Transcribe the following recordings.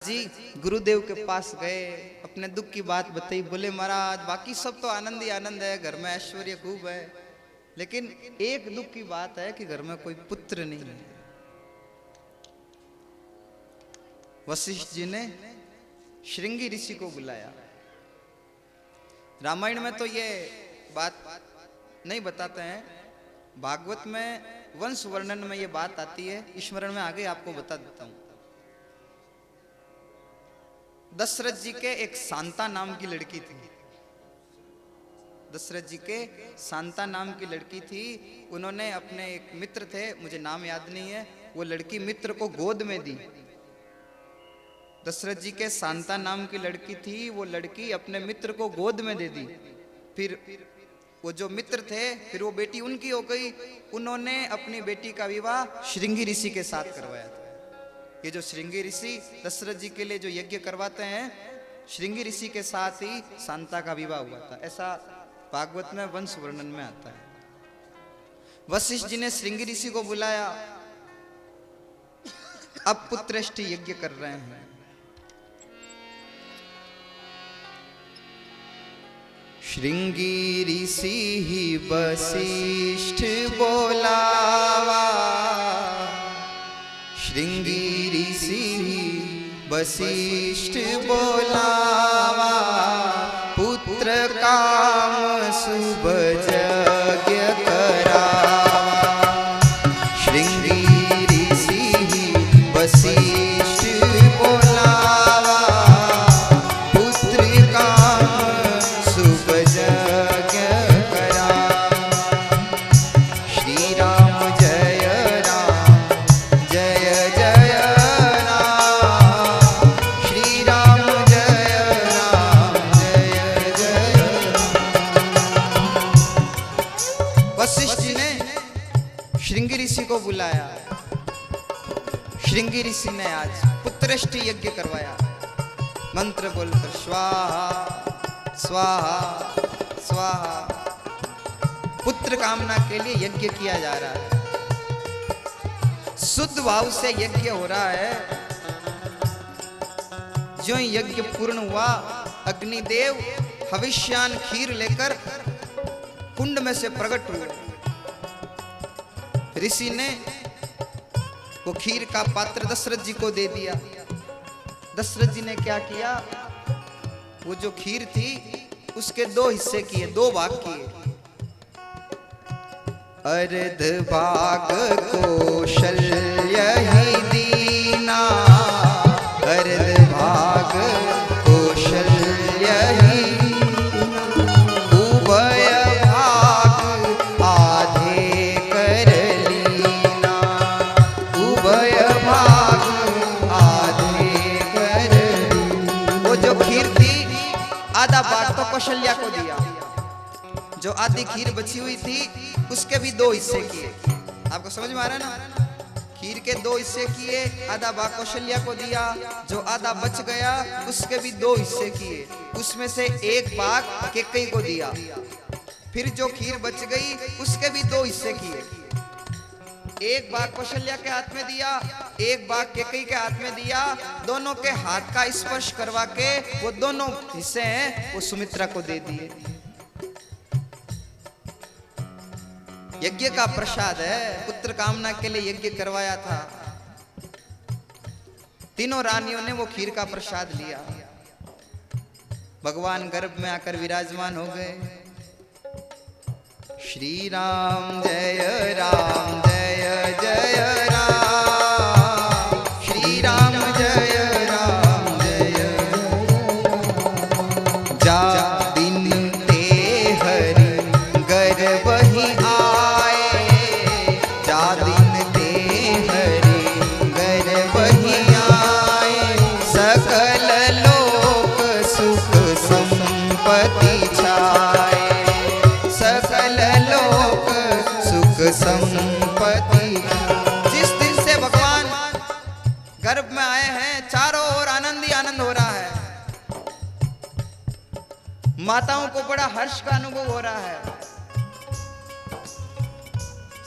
जी गुरुदेव के पास गए, अपने दुख की बात बताई। बोले महाराज बाकी सब तो आनंद ही आनंद है, घर में ऐश्वर्य खूब है, लेकिन एक दुख की बात है कि घर में कोई पुत्र नहीं है। वशिष्ठ जी ने श्रृंगी ऋषि को बुलाया। रामायण में तो ये बात नहीं बताते हैं, भागवत में वंश वर्णन में ये बात आती है। स्मरण में आगे आपको बता देता हूं। दशरथ जी के एक शांता नाम की लड़की थी। दशरथ जी के शांता नाम की लड़की थी। उन्होंने अपने एक मित्र थे, मुझे नाम याद नहीं है, वो लड़की मित्र को गोद में दी। दशरथ जी के शांता नाम की लड़की थी, वो लड़की अपने मित्र को गोद में दे दी। फिर वो जो मित्र थे, फिर वो बेटी उनकी हो गई। उन्होंने अपनी बेटी का विवाह श्रृंगी ऋषि के साथ करवाया था। ये जो श्रृंगी ऋषि दशरथ जी के लिए जो यज्ञ करवाते हैं, श्रृंगी ऋषि के साथ ही शांता का विवाह हुआ था, ऐसा भागवत में वंश वर्णन में आता है। वशिष्ठ जी ने श्रृंगी ऋषि को बुलाया। अब पुत्रेष्टि यज्ञ कर रहे हैं। श्रृंगी ऋषि ही वशिष्ठ बोलावा, श्रृंगी ऋषि वशिष्ठ बोलावा, पुत्र काम शुभ यज्ञ करावा। श्रृंगी ऋषि वशिष्ठ बोलावा, पुत्र काम शुभ यज्ञ करावा। श्री राम जय राम जय जय राम, श्री राम जय राम जय जय राम। वशिष्ठ जी ने श्रृंगी ऋषि को बुलाया। श्रृंगी ऋषि ने आज पुत्रेष्टि यज्ञ करवाया। मंत्र बोलकर स्वाहा स्वाहा स्वाहा, पुत्र कामना के लिए यज्ञ किया जा रहा है। शुद्ध भाव से यज्ञ हो रहा है। जो यज्ञ पूर्ण हुआ, अग्निदेव हविष्यान खीर लेकर कुंड में से प्रकट हुए। ऋषि ने वो खीर का पात्र दशरथ जी को दे दिया। दशरथ जी ने क्या किया, वो जो खीर थी उसके दो हिस्से किए, दो भाग किए। अर्ध भाग कौशल्य ही दीना, अर्ध भाग कौशल्य ही, उभय भाग आधे कर लीना, उभय भाग आधे कर लीना। वो जो खीर थी, आधा भाग तो कौशल्या को दिया, जो आधी खीर बची हुई थी उसके भी दो हिस्से किए। आपको समझ में आ रहा है ना? खीर के दो हिस्से किए, आधा भाग कौशल्या को दिया, जो आधा बच गया उसके भी दो हिस्से किए, उसमें से एक भाग कैकेयी को दिया। फिर जो खीर बच गई उसके भी दो हिस्से किए, एक भाग कौशल्या के हाथ में दिया, एक भाग कैकेयी के हाथ में दिया। दोनों के हाथ का स्पर्श करवा के वो दोनों हिस्से हैं वो सुमित्रा को दे दिए। यज्ञ का प्रसाद है, पुत्र कामना के लिए यज्ञ करवाया था। तीनों रानियों ने वो खीर का प्रसाद लिया। भगवान गर्भ में आकर विराजमान हो गए। श्री राम जय राम जय जय राम, श्री राम जय राम जय जय। जा दिन ते हरि गर्भ ही आए, जा दिन ते हरि गर्भ ही आए, सकल लोक सुख संपत्ति छाए, सकल लोक सुख संपत्ति। जिस दिन से भगवान गर्भ में आए हैं, चारों ओर आनंद ही आनंद हो रहा है। माताओं को बड़ा हर्ष का अनुभव हो रहा है।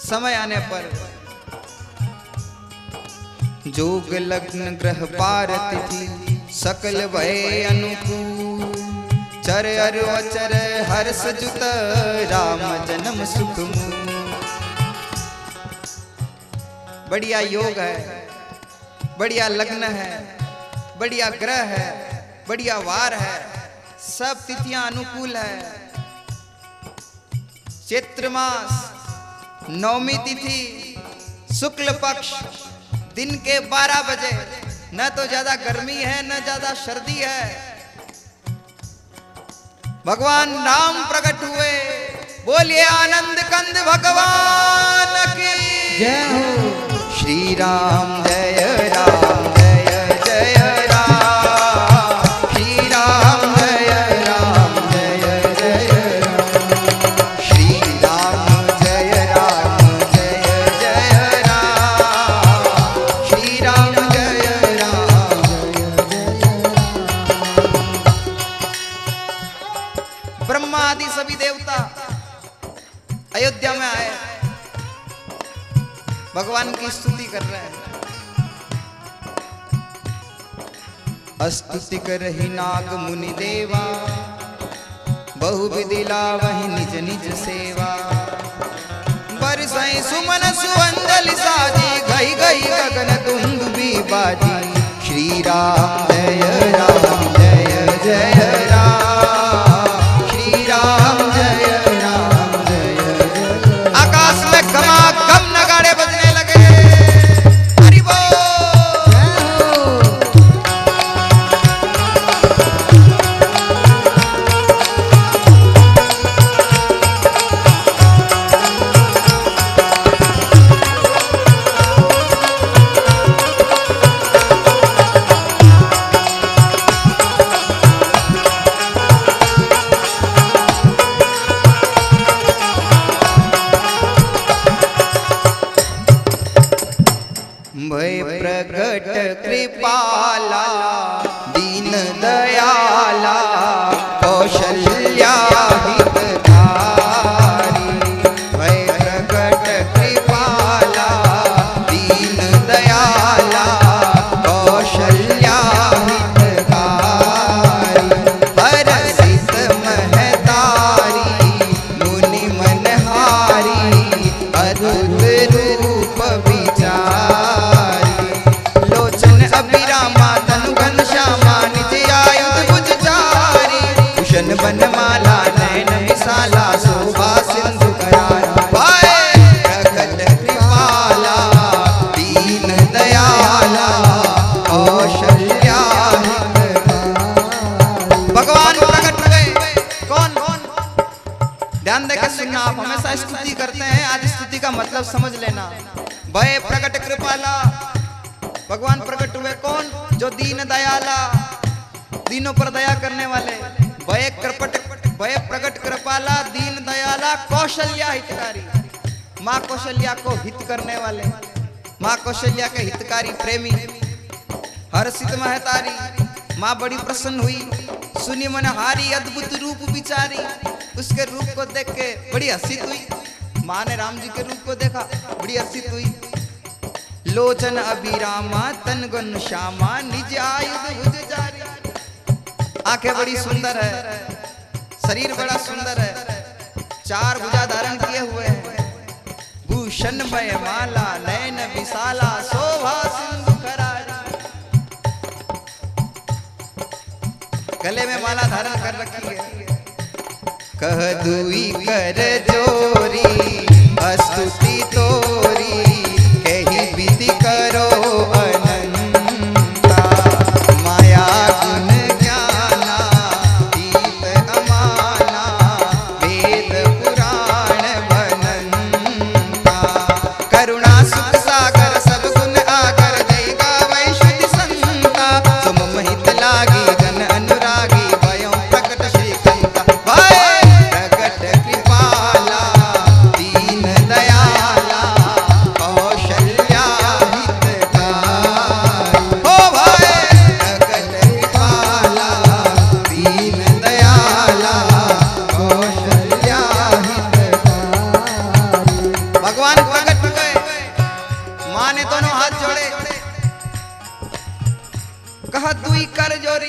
समय आने पर जोग लग्न ग्रह पार तिथि सकल भय अनुकूल, चर अरु अचर हर्ष जुत, राम जन्म सुख मूल। बढ़िया योग है, बढ़िया लग्न है, बढ़िया ग्रह है, बढ़िया वार है, सब तिथियां अनुकूल है। चैत्र मास नवमी तिथि शुक्ल पक्ष दिन के 12 बजे, न तो ज्यादा गर्मी है न ज्यादा सर्दी है। भगवान राम प्रकट हुए, बोलिए आनंद कंद भगवान की जय हो। श्री राम जय राम जय जय राम, श्री राम जय राम जय जय राम, श्री राम जय राम, श्री राम जय राम। ब्रह्मा आदि सभी देवता अयोध्या में आए, भगवान की स्तुति कर रहे हैं। स्तुति करहि नाग मुनि देवा, बहुविधि लावहि निज निज सेवा। बरसई सुमन सुअंजलि साजी, गई गई गगन दुंदुभि बाजी। श्री राम जय राम जय जय राम, श्री राम जय राम जय जय। आकाश में घमाघम नगाड़े बजने लगे, हरि बोल। भय प्रगट कृपाला, दीन दयाला, कौशल्या हितकारी। भय प्रगट कृपाला, दीन दयाला, कौशल्या हितकारी। हरसित महतारी, मुनि मनहारी, अद्भुत रूप विचारी। लोचन अभिरामा तनु घनश्यामा, निज आयुध भुजचारी। भूषण बनमाला नयन विशाला, शोभा सिंधु करारा। भय प्रगट कृपाला, दीन दयाला, कौशल्या हितकारी। भगवान प्रकट हुए। कौन? ध्यान देकर सुनना, आप हमेशा स्तुति करते हैं, आज स्तुति का मतलब समझ लेना। भय प्रकट कृपाला, भगवान प्रकट हुए। कौन? जो दीन दयाला, दीनों पर दया करने वाले। भय प्रकट कृपाला, दीन दयाला, कौशल्या हितकारी। माँ कौशल्या को हित करने वाले, माँ कौशल्या के हितकारी प्रेमी। हर्षित महतारी, माँ बड़ी प्रसन्न हुई। सुनी मनहारी, अद्भुत रूप विचारी। उसके रूप को देख के बड़ी हर्षित हुई। माँ ने राम जी के रूप को देखा, बड़ी हर्षित हुई। लोचन अभिरामा तन घनश्यामा, निज आयुध भुजचारी। आंखें बड़ी सुंदर है, शरीर बड़ा सुंदर है, 4 भुजा धारण किए हुए हैं। भूषण मय माला, नयन विशाला, शोभा सिंधु करारी। गले में माला धारण कर रखी है। कह दुई कर जोरी, स्तुति तोरी, कही विधि करो अनंता। माया गुण ज्ञाना, गीत अमाना, वेद पुराण बनंता। करुणा सुख सागर, सब गुण आगर, जय गावै शुद्धि संता। तुम महित लागी जन अनुरागी, भयों प्रकट श्रीकांता। भय प्रकट कृपाला, दीन दयाला, कर जोरी,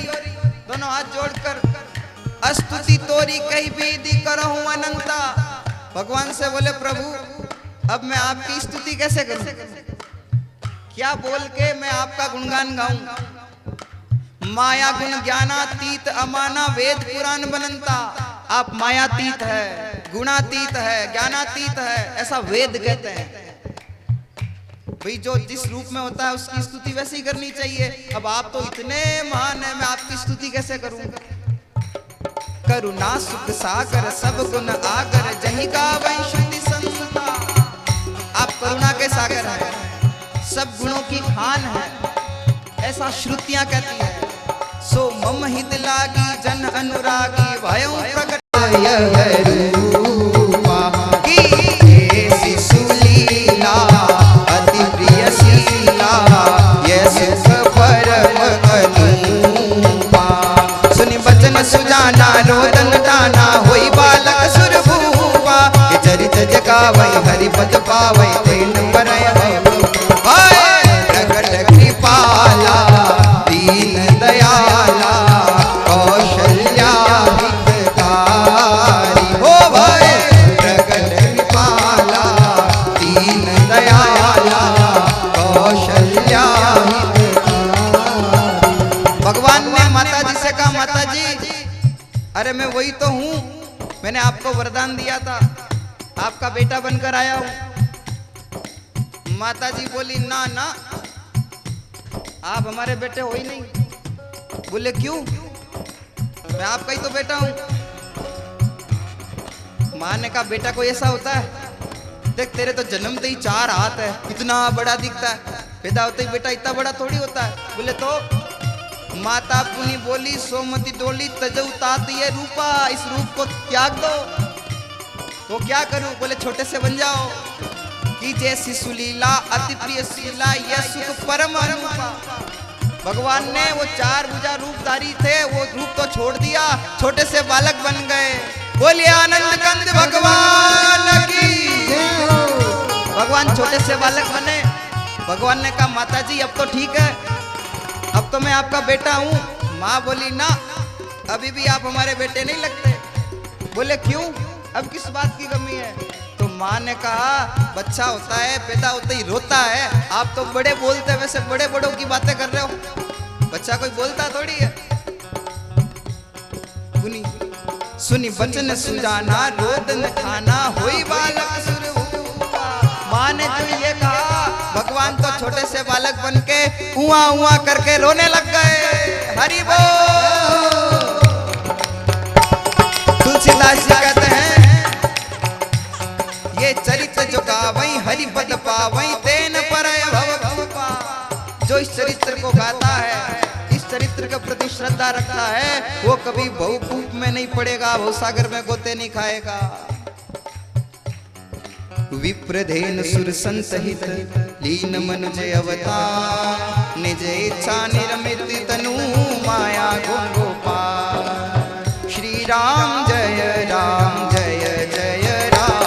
दोनों हाथ जोड़कर स्तुति तोरी कही विधि करहूं अनंता। भगवान से बोले प्रभु अब मैं आपकी स्तुति कैसे करूं, क्या बोल के मैं आपका गुणगान गाऊं। माया गुण ज्ञानातीत अमाना वेद पुराण बनंता। आप मायातीत है, गुणातीत है, ज्ञानातीत है, ऐसा वेद कहते हैं। भाई जो जिस रूप में होता है उसकी स्तुति वैसी करनी चाहिए। अब आप तो इतने महान है, मैं आपकी स्तुति कैसे करूं। करुणा सुख सागर सब गुण आगर जहि गावै श्रुति संता। आप करुणा के सागर हैं, सब गुणों की खान है, ऐसा श्रुतियां कहती है। सो मम हित लागी जन अनुरागी भयं प्रगट रूपा की ऐसी सुलीला अति प्रिय शीला ये सुख परम अनुपा। सुनि बचन सुजाना रोदन दाना होई बालक सुर भूपा। चरित जगावै हरि पद पावै तेन परय प्रगट कृपाला दीन दयाला कौशल्या हितकारी। हो भाई प्रगट कृपाला दीन दयाला कौशल्या हितकारी। भगवान ने माता जी से कहा माता जी अरे मैं वही तो हूं, मैंने आपको वरदान दिया था, आपका बेटा बनकर आया हूं। माता जी बोली ना ना आप हमारे बेटे हो ही नहीं। बोले क्यों, मैं आपका ही तो बेटा हूं। मां ने कहा बेटा कोई ऐसा होता है, देख तेरे तो जन्मते ही 4 हाथ है, इतना बड़ा दिखता है, पैदा होते ही बेटा इतना बड़ा थोड़ी होता है। बोले तो माता पुनी बोली सोमती डोली तजऊ तात ये रूपा, इस रूप को त्याग दो। तो क्या करूं, बोले छोटे से बन जाओ कि जैसी सुलीला अति प्रिय शीला यह सुख परम अनुपा। भगवान ने वो 4 भुजा रूपधारी थे, वो रूप तो छोड़ दिया, छोटे से बालक बन गए। बोलिए आनंद कंद भगवान की। भगवान छोटे से बालक बने। भगवान ने कहा माता जी अब तो ठीक है, अब तो मैं आपका बेटा हूं। माँ बोली ना अभी भी आप हमारे बेटे नहीं लगते। बोले क्यों, अब किस बात की कमी है। तो माँ ने कहा बच्चा होता है पैदा होते ही रोता है, आप तो बड़े बोलते हैं, वैसे बड़े बड़ों की बातें कर रहे हो, बच्चा कोई बोलता थोड़ी है। सुनी बचन सुजाना रोदन ठाना होई बालक सुर भूपा। माँ ने जो ये कहा भगवान तो छोटे से बालक बन के उआ उआ करके रोने लग गए। हरि बोल। तुलसीदास जी कहते हैं ये चरित्र जो गावै हरि पद पावै तेन परय भवभूपा। जो इस चरित्र को गाता है, इस चरित्र के प्रति श्रद्धा रखता है, वो कभी भवकूप में नहीं पड़ेगा, भवसागर में गोते नहीं खाएगा। विप्रधेन सुर संसहित लीन मनुज अवतार निज इच्छा निर्मित तनु माया गुण गोपाल। श्री राम जय राम जय जय राम,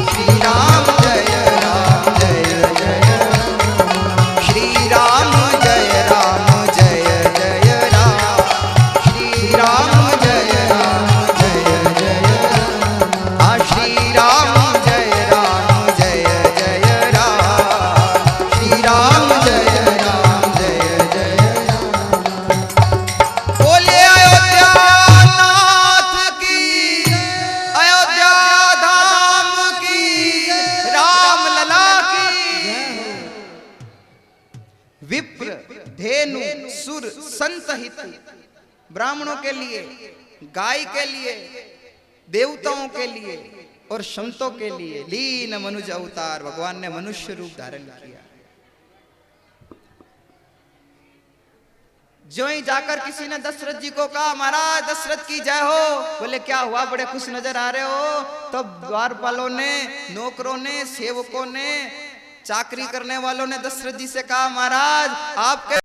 श्री राम जय राम जय जय राम, श्री राम जय राम जय जय राम, श्री राम जय राम जय जय राम, श्री राम संतहित। ब्राह्मणों के लिए, गाय के लिए, देवताओं के लिए और संतों के लिए लीन मनुज अवतार। भगवान ने मनुष्य रूप धारण किया। जो ही जाकर किसी ने दशरथ जी को कहा महाराज दशरथ की जय हो। बोले क्या हुआ, बड़े खुश नजर आ रहे हो। तब द्वारपालों ने, नौकरों ने, सेवकों ने, चाकरी करने वालों ने दशरथ जी से कहा महाराज आपके